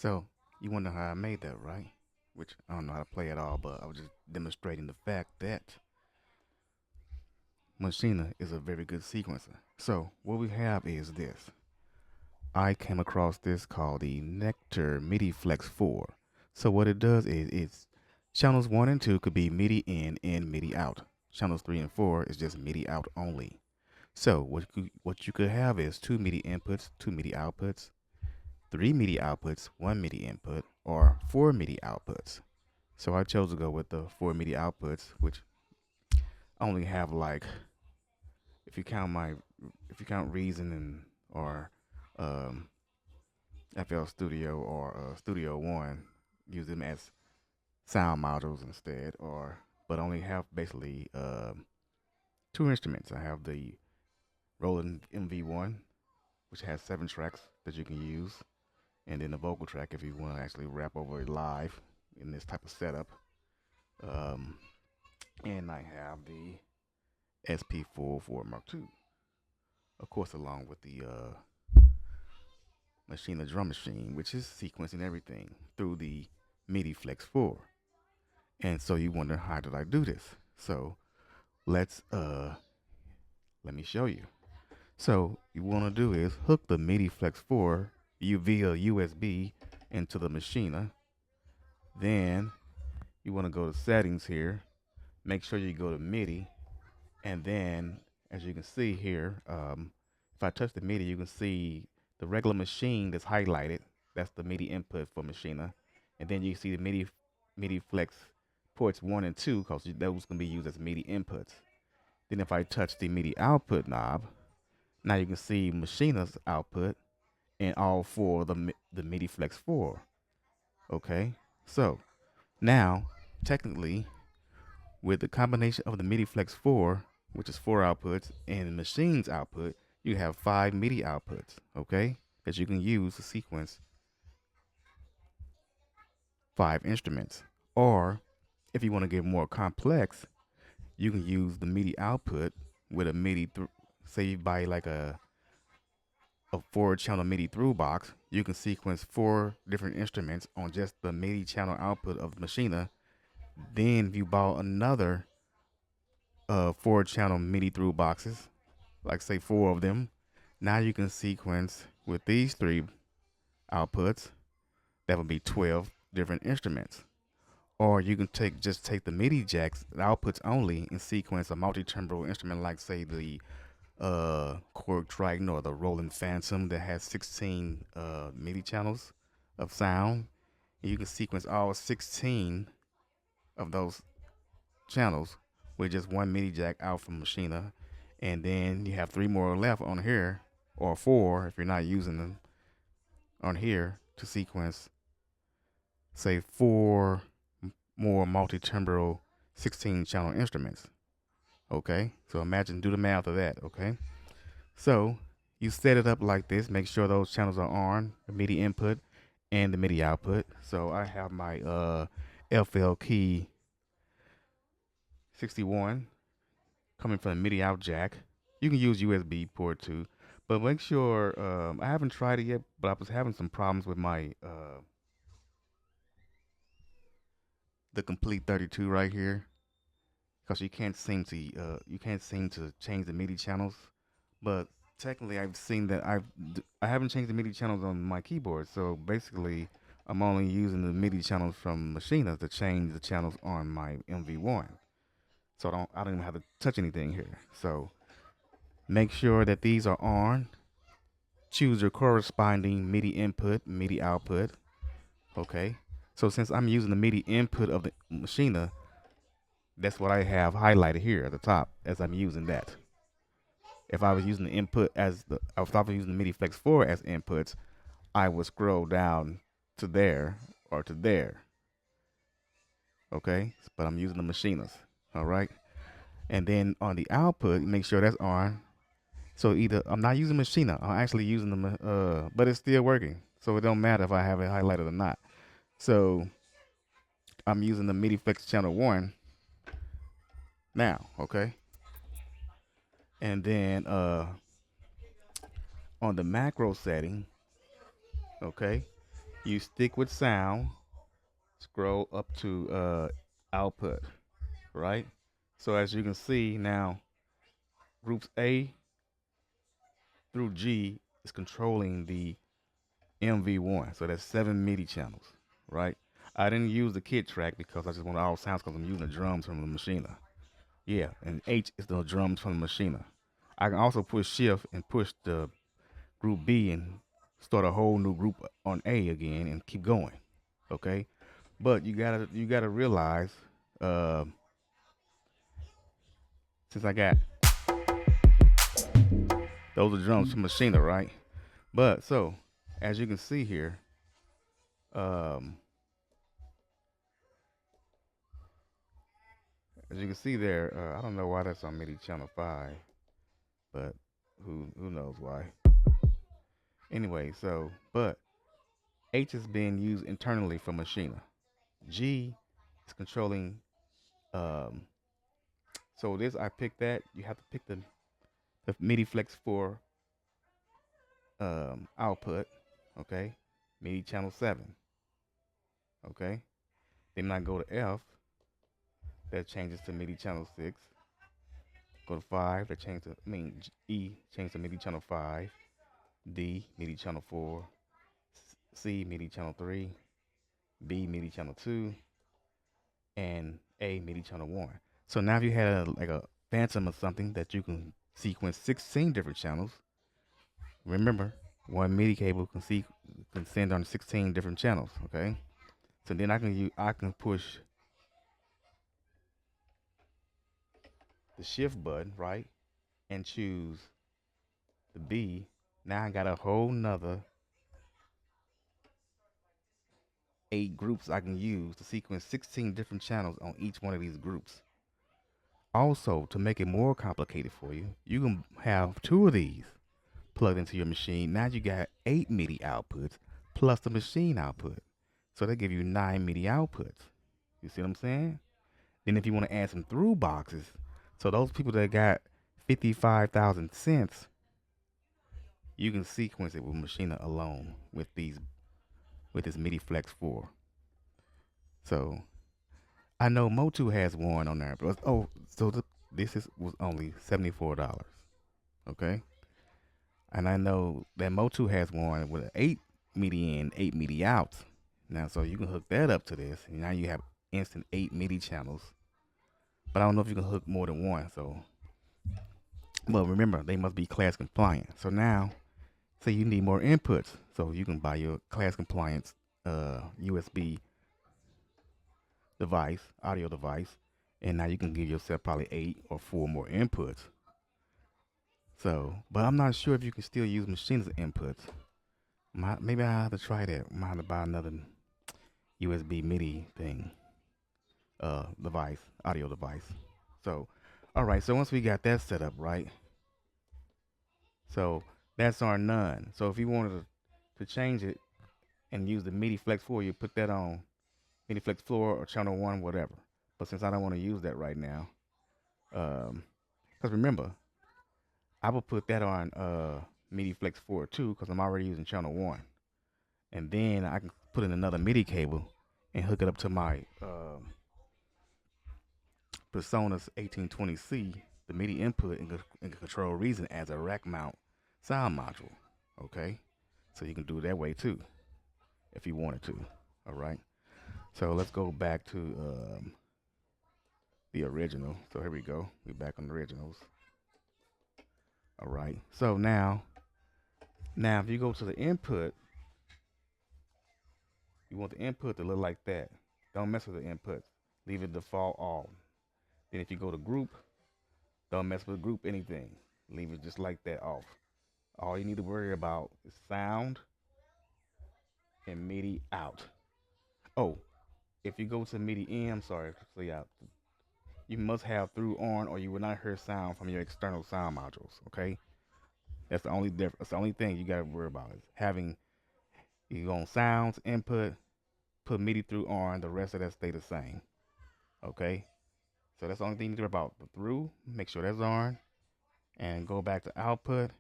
So, you wonder how I made that, right? Which I don't know how to play at all, but I was just demonstrating the fact that Maschine is a very good sequencer. So, what we have is this. I came across this called the Nektar MIDI Flex 4. So, what it does is it's channels 1 and 2 could be MIDI in, MIDI out. Channels 3 and 4 is just MIDI out only. So, what you could have is two MIDI inputs, two MIDI outputs, three MIDI outputs, one MIDI input, or four MIDI outputs. So I chose to go with the four MIDI outputs, which I only have like, if you count Reason and or um, FL Studio or Studio One, use them as sound modules instead, or but only have basically two instruments. I have the Roland MV1, which has 7 tracks that you can use, and then the vocal track if you want to actually rap over it live in this type of setup. Um, and I have the SP44 Mark II, of course, along with the Maschine, the drum machine, which is sequencing everything through the MIDI Flex 4. And so you wonder, how did I do this? So let's let me show you. So you want to do is hook the MIDI Flex 4 via USB into the Maschine. Then you want to go to settings here. Make sure you go to MIDI, and then as you can see here, if I touch the MIDI, you can see the regular machine that's highlighted. That's the MIDI input for Machina, and then you see the MIDI Flex ports 1 and 2 because those can be used as MIDI inputs. Then if I touch the MIDI output knob, now you can see Machina's output and all four of the MIDI Flex 4. Okay, so now technically with the combination of the MIDI Flex 4, which is 4 outputs, and the machine's output, you have 5 MIDI outputs, okay, that you can use to sequence 5 instruments. Or if you want to get more complex, you can use the MIDI output with a say you buy like a 4 channel MIDI through box. You can sequence 4 different instruments on just the MIDI channel output of the Machina. Then if you bought another 4 channel MIDI through boxes, like say 4 of them, now you can sequence with these 3 outputs. That would be 12 different instruments. Or you can take the MIDI jacks, the outputs only, and sequence a multi-timbral instrument like say the Korg Triton or the Roland Phantom that has 16 MIDI channels of sound. And you can sequence all 16 of those channels with just one MIDI jack out from Machina, and then you have 3 more left on here, or 4 if you're not using them on here to sequence, say 4 more multi-timbral 16 channel instruments. Okay, so imagine, do the math of that. Okay, so you set it up like this. Make sure those channels are on the MIDI input and the MIDI output. So I have my FL key 61 coming from the MIDI out jack. You can use USB port too, but make sure, I haven't tried it yet, but I was having some problems with my the complete 32 right here because you can't seem to change the MIDI channels. But technically, I've seen that I haven't changed the MIDI channels on my keyboard, so basically I'm only using the MIDI channels from Machina to change the channels on my MV1. So I don't even have to touch anything here. So make sure that these are on. Choose your corresponding MIDI input, MIDI output. Okay. So since I'm using the MIDI input of the Machina, that's what I have highlighted here at the top as I'm using that. If I was using the input if I was using the MIDI Flex 4 as inputs, I would scroll down to there or to there. Okay. But I'm using the Machinas. All right. And then on the output, make sure that's on. So either I'm not using Machina, I'm actually using the, but it's still working. So it don't matter if I have it highlighted or not. So I'm using the MIDI Flex channel 1 now, okay? And then on the macro setting, okay, you stick with sound, scroll up to output, right? So as you can see now, groups A through G is controlling the MV1. So that's 7 MIDI channels, right? I didn't use the kit track because I just wanted all sounds because I'm using the drums from the Machina. Yeah, and H is the drums from the Machina. I can also push shift and push the group B and start a whole new group on A again and keep going. Okay, but you gotta realize, uh, since I got those are drums from Machina, right? But so as you can see here, um, as you can see there, I don't know why that's on MIDI channel 5, but who knows why. Anyway, so but H is being used internally for Machina. G is controlling. Um, so this I picked that. You have to pick the MIDI Flex 4 output. Okay, MIDI channel 7. Okay, then I go to F. That changes to MIDI channel 6. Go to 5. That changes to E changes to MIDI channel 5. D MIDI channel 4. C MIDI channel 3. B MIDI channel 2. and A MIDI channel 1. So now if you had like a phantom or something that you can sequence 16 different channels, remember, one MIDI cable can send on 16 different channels, okay? So then I can push the shift button, right? And choose the B. Now I got a whole nother 8 groups I can use to sequence 16 different channels on each one of these groups. Also, to make it more complicated for you, you can have 2 of these plugged into your machine. Now you got 8 MIDI outputs plus the machine output. So they give you 9 MIDI outputs. You see what I'm saying? Then if you want to add some through boxes, so those people that got 55,000 cents, you can sequence it with Maschine alone with this MIDI Flex 4. So I know Motu has one on there, but this is was only $74. Okay, and I know that Motu has one with 8 MIDI in, 8 MIDI outs. Now, so you can hook that up to this, and now you have instant 8 MIDI channels. But I don't know if you can hook more than one. So, but remember, they must be class compliant. So now, say you need more inputs, so you can buy your class compliant USB device, audio device, and now you can give yourself probably 8 or 4 more inputs. So, but I'm not sure if you can still use machines as inputs. Maybe I have to try that. I might have to buy another USB MIDI thing, device, audio device. So, all right. So once we got that set up, right? So that's our none. So if you wanted to change it and use the MIDI Flex 4, you put that on MIDI Flex 4 or channel 1, whatever. But since I don't want to use that right now, because remember, I will put that on MIDI Flex 4 too, because I'm already using channel 1. And then I can put in another MIDI cable and hook it up to my Personas 1820C, the MIDI input, and control Reason as a rack mount sound module. Okay, so you can do it that way too if you wanted to. All right, so let's go back to the original. So here we go. We're back on the originals. All right. So now if you go to the input, you want the input to look like that. Don't mess with the input. Leave it default all. Then if you go to group, don't mess with group anything. Leave it just like that off. All you need to worry about is sound and MIDI out. Oh, if you go to MIDI in, I'm sorry, so yeah, you must have through on or you will not hear sound from your external sound modules. Okay, that's the only difference. That's the only thing you gotta worry about is having you go on sounds input, put MIDI through on. The rest of that stay the same. Okay, so that's the only thing you need to worry about. The through, make sure that's on, and go back to output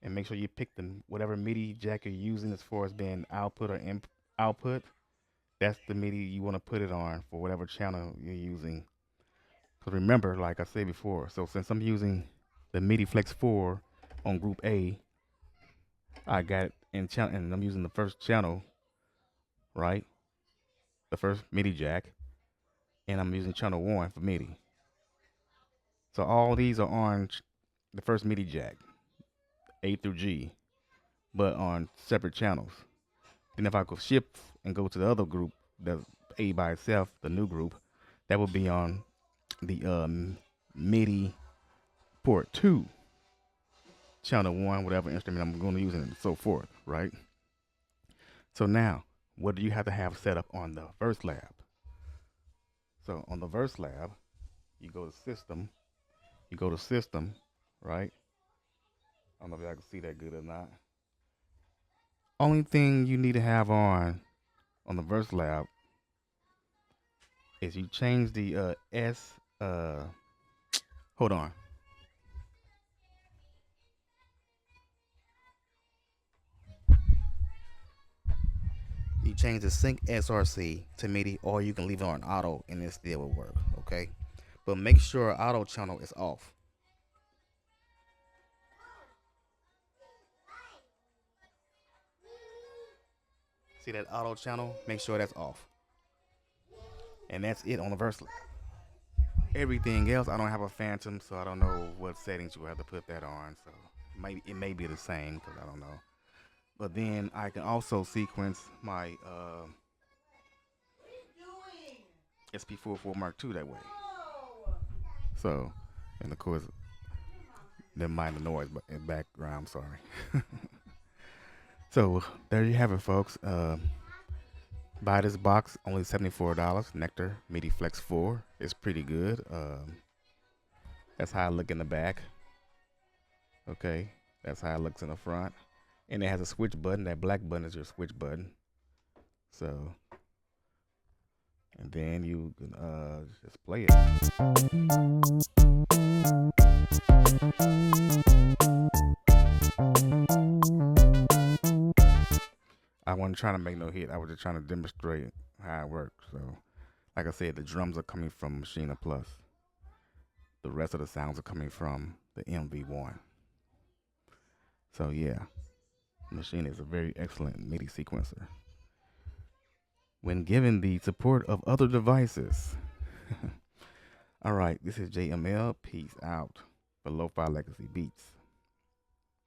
and make sure you pick the whatever MIDI jack you're using as far as being output or output. That's the MIDI you want to put it on for whatever channel you're using. Because remember, like I said before, so since I'm using the MIDI Flex 4 on Group A, I got it in channel, and I'm using the first channel, right? The first MIDI jack, and I'm using channel 1 for MIDI. So all these are on the first MIDI jack, A through G, but on separate channels. Then if I go shift and go to the other group, the A by itself, the new group, that would be on the MIDI port 2, channel 1, whatever instrument I'm going to use, and so forth, right? So now, what do you have to have set up on the Verse Lab? So on the Verse Lab, you go to System, right? I don't know if y'all can see that good or not. Only thing you need to have on the Verse Lab is you change the S. Hold on. You change the sync SRC to MIDI, or you can leave it on auto and it still will work. Okay, but make sure auto channel is off. See that auto channel? Make sure that's off. and that's it on the Versal. Everything else, I don't have a Phantom, so I don't know what settings you have to put that on. So maybe it may be the same because I don't know. But then I can also sequence my SP44 Mark II that way. So, and of course, never mind the noise, but in background. Sorry. So there you have it, folks. Buy this box, only $74. Nektar Midis Flex 4 is pretty good. That's how I look in the back. Okay, that's how it looks in the front. And it has a switch button. That black button is your switch button. So, and then you can just play it. I wasn't trying to make no hit. I was just trying to demonstrate how it works. So, like I said, the drums are coming from Maschine Plus. The rest of the sounds are coming from the MV1. So yeah, Maschine is a very excellent MIDI sequencer. When given the support of other devices. All right, this is JML. Peace out for Lo-Fi Legacy Beats.